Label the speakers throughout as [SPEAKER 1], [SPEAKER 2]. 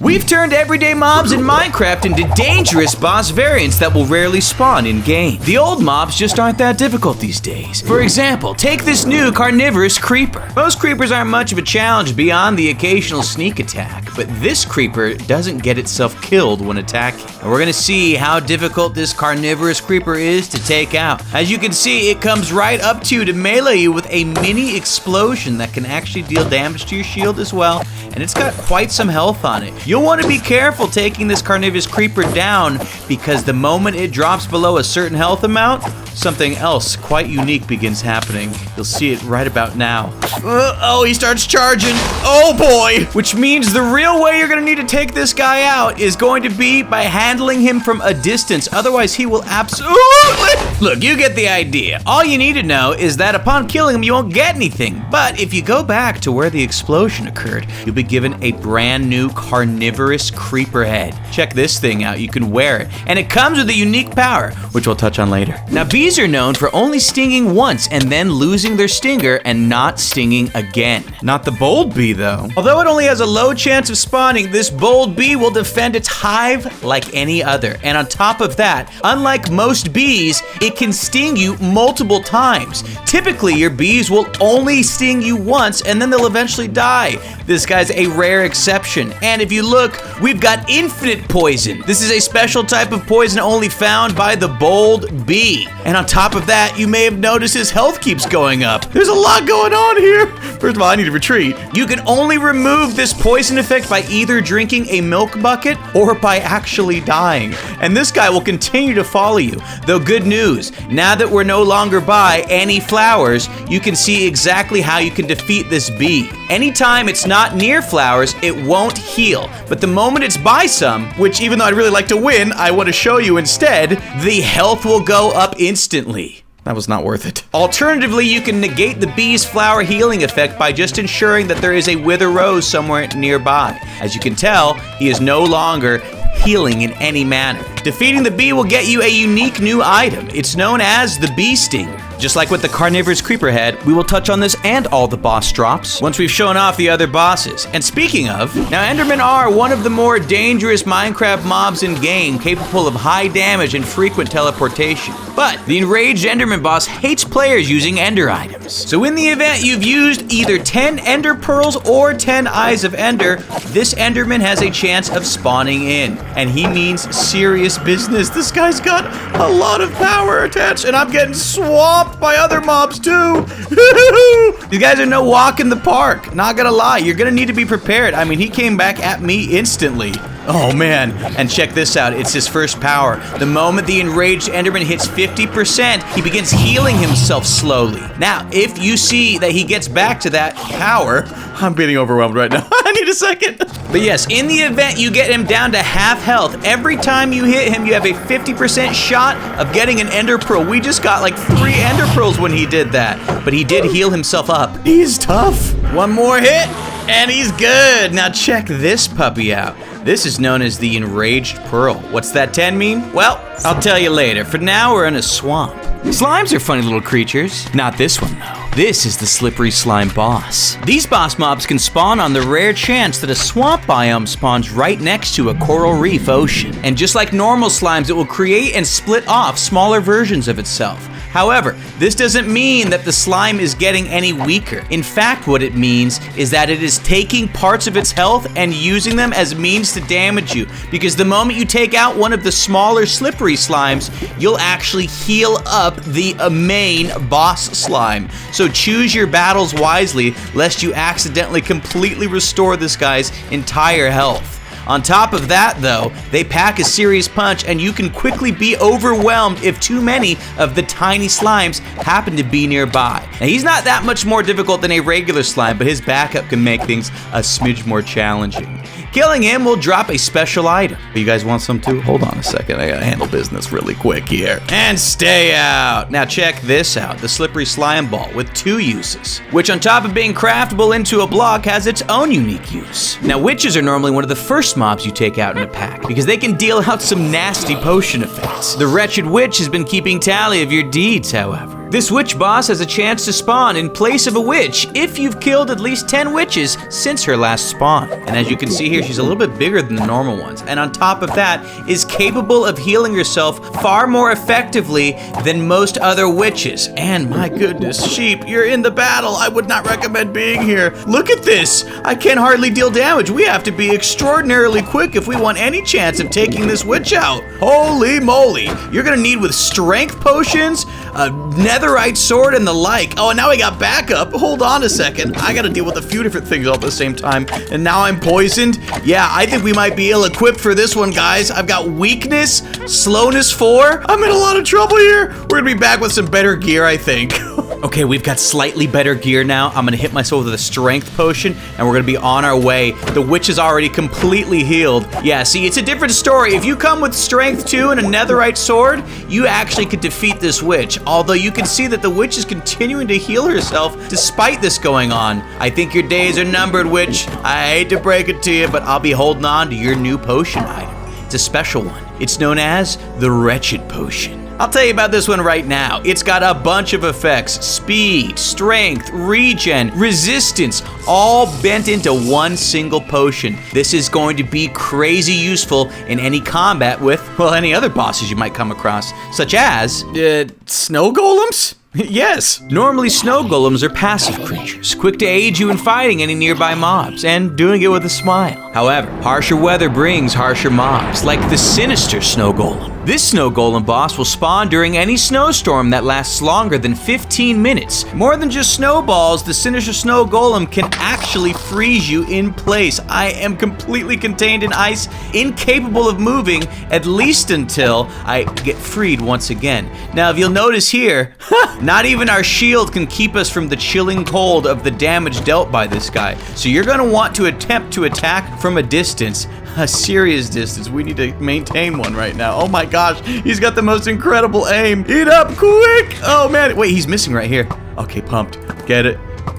[SPEAKER 1] We've turned everyday mobs in Minecraft into dangerous boss variants that will rarely spawn in-game. The old mobs just aren't that difficult these days. For example, take this new Carnivorous Creeper. Most creepers aren't much of a challenge beyond the occasional sneak attack, but this creeper doesn't get itself killed when attacking. And we're gonna see how difficult this Carnivorous Creeper is to take out. As you can see, it comes right up to you to melee you with a mini explosion that can actually deal damage to your shield as well, and it's got quite some health on it. You'll want to be careful taking this Carnivorous Creeper down, because the moment it drops below a certain health amount, something else quite unique begins happening. You'll see it right about now. Oh, he starts charging. Oh boy! Which means the real way you're gonna need to take this guy out is going to be by handling him from a distance. Otherwise, he will absolutely... Look, you get the idea. All you need to know is that upon killing him, you won't get anything. But if you go back to where the explosion occurred, you'll be given a brand new Carnivorous Creeper head. Check this thing out. You can wear it. And it comes with a unique power, which we'll touch on later. Now, bees are known for only stinging once and then losing their stinger and not stinging again. Not the bold bee, though. Although it only has a low chance of spawning, this bold bee will defend its hive like any other. And on top of that, unlike most bees, it can sting you multiple times. Typically, your bees will only sting you once and then they'll eventually die. This guy's a rare exception. And if you look, we've got infinite poison. This is a special type of poison only found by the bold bee. And on top of that, you may have noticed his health keeps going up. There's a lot going on here. First of all, I need to retreat. You can only remove this poison effect by either drinking a milk bucket or by actually dying. And this guy will continue to follow you. Though good news, now that we're no longer by any flowers, you can see exactly how you can defeat this bee. Anytime it's not near flowers, it won't heal. But the moment it's by some, which even though I'd really like to win, I want to show you instead, the health will go up instantly. That was not worth it. Alternatively, you can negate the bee's flower healing effect by just ensuring that there is a wither rose somewhere nearby. As you can tell, he is no longer healing in any manner. Defeating the bee will get you a unique new item. It's known as the bee stinger. Just like with the Carnivorous Creeper head, we will touch on this and all the boss drops once we've shown off the other bosses. And speaking of, now Endermen are one of the more dangerous Minecraft mobs in game, capable of high damage and frequent teleportation. But the enraged Enderman boss hates players using ender items. So in the event you've used either 10 ender pearls or 10 eyes of ender, this Enderman has a chance of spawning in. And he means serious business. This guy's got a lot of power attached, and I'm getting swamped by other mobs too. These guys are no walk in the park. Not gonna lie, you're gonna need to be prepared. I mean, he came back at me instantly. Oh man, and check this out, it's his first power. The moment the enraged Enderman hits 50%, he begins healing himself slowly. Now, if you see that he gets back to that power, I'm getting overwhelmed right now. I need a second. But yes, in the event you get him down to half health, every time you hit him, you have a 50% shot of getting an ender pearl. We just got like 3 ender pearls when he did that, but he did heal himself up. He's tough. One more hit, and he's good. Now check this puppy out. This is known as the Enraged Pearl. What's that 10 mean? Well, I'll tell you later. For now, we're in a swamp. Slimes are funny little creatures. Not this one, though. This is the Slippery Slime boss. These boss mobs can spawn on the rare chance that a swamp biome spawns right next to a coral reef ocean. And just like normal slimes, it will create and split off smaller versions of itself. However, this doesn't mean that the slime is getting any weaker. In fact, what it means is that it is taking parts of its health and using them as means to damage you. Because the moment you take out one of the smaller slippery slimes, you'll actually heal up the main boss slime. So choose your battles wisely, lest you accidentally completely restore this guy's entire health. On top of that, though, they pack a serious punch, and you can quickly be overwhelmed if too many of the tiny slimes happen to be nearby. Now, he's not that much more difficult than a regular slime, but his backup can make things a smidge more challenging. Killing him will drop a special item. You guys want some too? Hold on a second, I gotta handle business really quick here. And stay out. Now check this out, the Slippery Slime Ball with 2 uses, which on top of being craftable into a block has its own unique use. Now witches are normally one of the first mobs you take out in a pack because they can deal out some nasty potion effects. The Wretched Witch has been keeping tally of your deeds, however. This witch boss has a chance to spawn in place of a witch if you've killed at least 10 witches since her last spawn. And as you can see here, she's a little bit bigger than the normal ones. And on top of that, is capable of healing herself far more effectively than most other witches. And my goodness, sheep, you're in the battle. I would not recommend being here. Look at this. I can hardly deal damage. We have to be extraordinarily quick if we want any chance of taking this witch out. Holy moly. You're gonna need with strength potions, a netherite sword, and the like. Oh, and now we got backup. Hold on a second. I gotta deal with a few different things all at the same time. And now I'm poisoned. Yeah, I think we might be ill-equipped for this one, guys. I've got weakness, slowness 4. I'm in a lot of trouble here. We're gonna be back with some better gear, I think. Okay, we've got slightly better gear now. I'm gonna hit myself with a strength potion, and we're gonna be on our way. The witch is already completely healed. Yeah, see, it's a different story. If you come with strength 2 and a netherite sword, you actually could defeat this witch. Although you can see that the witch is continuing to heal herself despite this going on. I think your days are numbered, witch. I hate to break it to you, but I'll be holding on to your new potion item. It's a special one. It's known as the Wretched Potion. I'll tell you about this one right now. It's got a bunch of effects: speed, strength, regen, resistance, all bent into one single potion. This is going to be crazy useful in any combat with, well, any other bosses you might come across, such as, snow golems? Yes. Normally, snow golems are passive creatures, quick to aid you in fighting any nearby mobs, and doing it with a smile. However, harsher weather brings harsher mobs, like the Sinister snow golem. This snow golem boss will spawn during any snowstorm that lasts longer than 15 minutes. More than just snowballs, the Sinister snow golem can actually freeze you in place. I am completely contained in ice, incapable of moving, at least until I get freed once again. Now, if you'll notice here, not even our shield can keep us from the chilling cold of the damage dealt by this guy. So you're gonna want to attempt to attack from a distance, a serious distance. We need to maintain one right now. Oh my gosh, he's got the most incredible aim. Eat up quick. Oh man, wait, he's missing right here. Okay, pumped. Get it.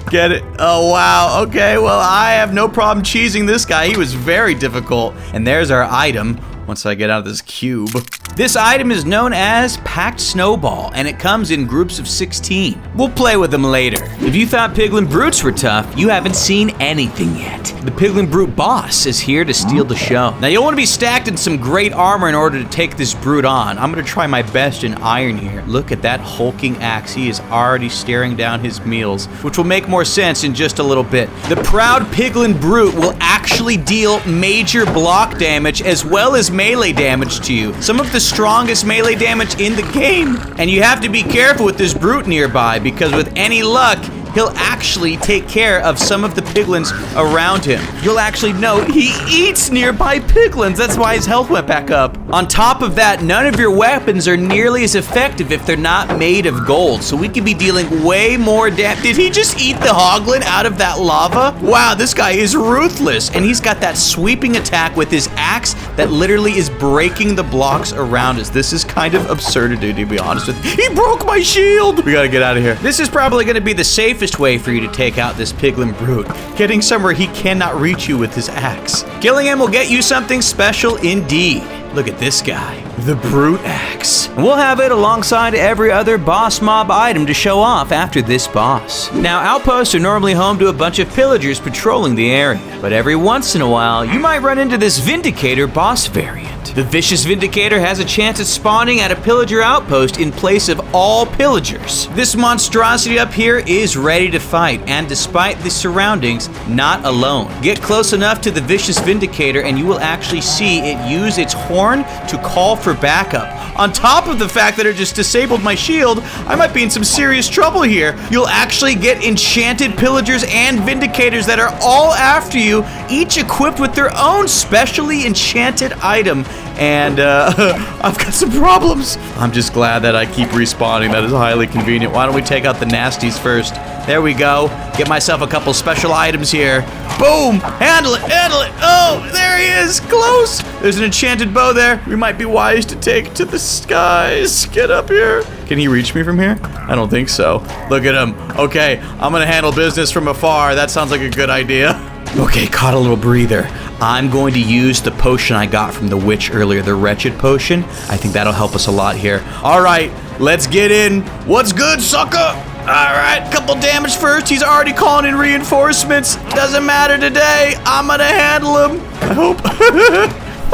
[SPEAKER 1] Get it. Oh wow. Okay, well, I have no problem cheesing this guy. He was very difficult. And there's our item. Once I get out of this cube. This item is known as Packed Snowball, and it comes in groups of 16. We'll play with them later. If you thought Piglin Brutes were tough, you haven't seen anything yet. The Piglin Brute boss is here to steal the show. Now, you'll want to be stacked in some great armor in order to take this brute on. I'm going to try my best in iron here. Look at that hulking axe. He is already staring down his meals, which will make more sense in just a little bit. The proud Piglin Brute will actually deal major block damage as well as melee damage to you. Some of the strongest melee damage in the game. And you have to be careful with this brute nearby, because with any luck, he'll actually take care of some of the piglins around him. You'll actually note he eats nearby piglins. That's why his health went back up. On top of that, none of your weapons are nearly as effective if they're not made of gold. So we could be dealing way more damage. Did he just eat the hoglin out of that lava? Wow, this guy is ruthless. And he's got that sweeping attack with his axe that literally is breaking the blocks around us. This is kind of absurdity, to be honest with you. He broke my shield. We gotta get out of here. This is probably gonna be the safest way for you to take out this Piglin Brute, getting somewhere he cannot reach you with his axe. Killing him will get you something special indeed. Look at this guy, the Brute Axe. And we'll have it alongside every other boss mob item to show off after this boss. Now, outposts are normally home to a bunch of pillagers patrolling the area, but every once in a while, you might run into this Vindicator boss variant. The vicious Vindicator has a chance at spawning at a pillager outpost in place of all pillagers. This monstrosity up here is ready to fight, and despite the surroundings, not alone. Get close enough to the vicious Vindicator and you will actually see it use its horn to call for backup. On top of the fact that it just disabled my shield, I might be in some serious trouble here. You'll actually get enchanted pillagers and vindicators that are all after you, each equipped with their own specially enchanted item. And I've got some problems. I'm just glad that I keep respawning. That is highly convenient. Why don't we take out the nasties first? There we go. Get myself a couple special items here. Boom! Handle it! Handle it! Oh, there he is! Close! There's an enchanted bow there. We might be wise to take to the skies. Get up here. Can he reach me from here? I don't think so. Look at him. Okay, I'm gonna handle business from afar. That sounds like a good idea. Okay, caught a little breather. I'm going to use the potion I got from the witch earlier, the Wretched Potion. I think that'll help us a lot here. All right, Let's get in. What's good, sucker? All right, couple damage first. He's already calling in reinforcements. Doesn't matter today. I'm gonna handle him. I hope.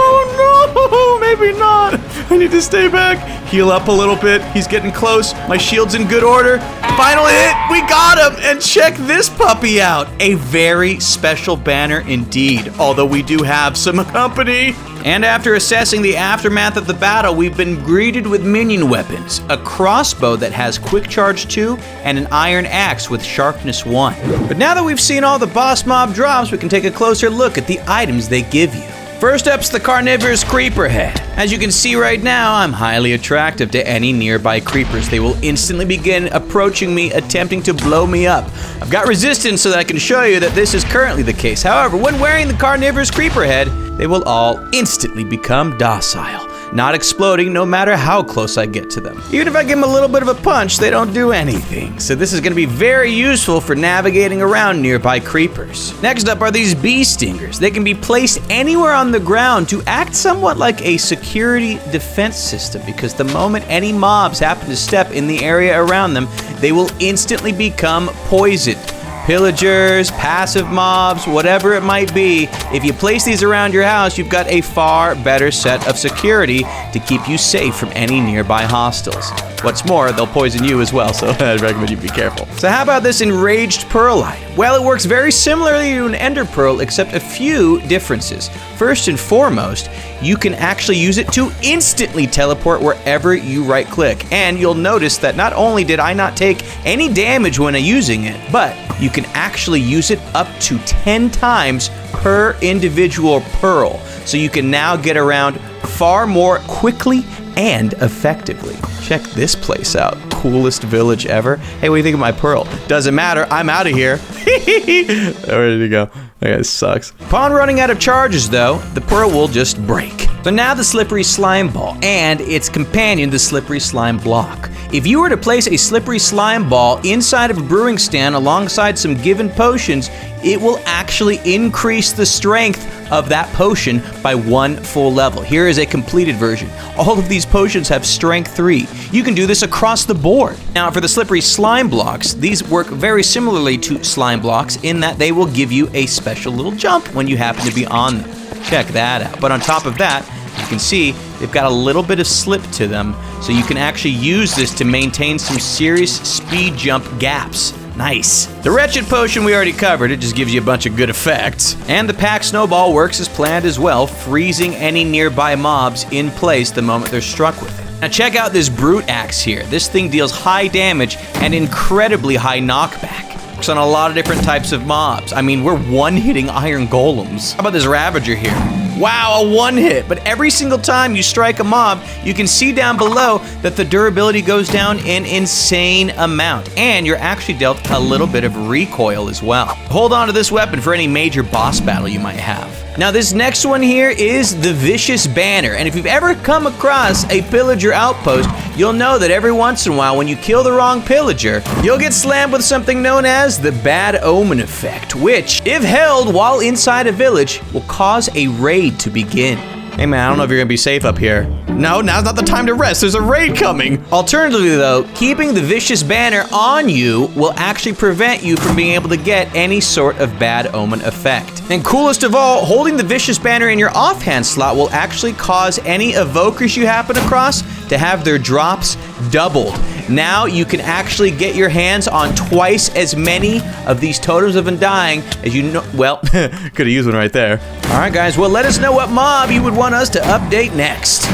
[SPEAKER 1] Oh no, maybe not. I need to stay back. Heal up a little bit. He's getting close. My shield's in good order. Final hit. We got him. And check this puppy out. A very special banner indeed. Although we do have some company. And after assessing the aftermath of the battle, we've been greeted with minion weapons. A crossbow that has quick charge 2 and an iron axe with sharpness 1. But now that we've seen all the boss mob drops, we can take a closer look at the items they give you. First up's the Carnivorous Creeper head. As you can see right now, I'm highly attractive to any nearby creepers. They will instantly begin approaching me, attempting to blow me up. I've got resistance so that I can show you that this is currently the case. However, when wearing the Carnivorous Creeper head, they will all instantly become docile, not exploding no matter how close I get to them. Even if I give them a little bit of a punch, they don't do anything. So this is going to be very useful for navigating around nearby creepers. Next up are these bee stingers. They can be placed anywhere on the ground to act somewhat like a security defense system, because the moment any mobs happen to step in the area around them, they will instantly become poisoned. Pillagers, passive mobs, whatever it might be, if you place these around your house, you've got a far better set of security to keep you safe from any nearby hostiles. What's more, they'll poison you as well, so I'd recommend you be careful. So how about this enraged perlite? Well, it works very similarly to an ender pearl, except a few differences. First and foremost, you can actually use it to instantly teleport wherever you right-click. And you'll notice that not only did I not take any damage when using it, but you can actually use it up to 10 times per individual pearl. So you can now get around far more quickly and effectively. Check this place out. Coolest village ever. Hey, what do you think of my pearl? Doesn't matter. I'm out of here. Ready to go. That guy sucks. Upon running out of charges, though, the pearl will just break. So now the slippery slime ball and its companion, the slippery slime block. If you were to place a slippery slime ball inside of a brewing stand alongside some given potions, it will actually increase the strength of that potion by 1 full level. Here is a completed version. All of these potions have strength 3. You can do this across the board. Now for the slippery slime blocks, these work very similarly to slime blocks in that they will give you a special little jump when you happen to be on them. Check that out. But on top of that, you can see they've got a little bit of slip to them, so you can actually use this to maintain some serious speed jump gaps. Nice. The Wretched Potion we already covered. It just gives you a bunch of good effects. And the Pack Snowball works as planned as well, freezing any nearby mobs in place the moment they're struck with it. Now check out this Brute Axe here. This thing deals high damage and incredibly high knockback. Works on a lot of different types of mobs. I mean, we're one-hitting iron golems. How about this Ravager here? Wow, a one-hit, but every single time you strike a mob, you can see down below that the durability goes down an insane amount, and you're actually dealt a little bit of recoil as well. Hold on to this weapon for any major boss battle you might have. Now this next one here is the Vicious Banner, and if you've ever come across a pillager outpost, you'll know that every once in a while when you kill the wrong pillager, you'll get slammed with something known as the Bad Omen effect, which, if held while inside a village, will cause a raid to begin. Hey man, I don't know if you're gonna be safe up here. No, now's not the time to rest. There's a raid coming. Alternatively though, keeping the Vicious Banner on you will actually prevent you from being able to get any sort of Bad Omen effect. And coolest of all, holding the Vicious Banner in your offhand slot will actually cause any evokers you happen across to have their drops doubled. Now you can actually get your hands on twice as many of these Totems of Undying as you know. Well, could have used one right there. All right, guys, well, let us know what mob you would want us to update next.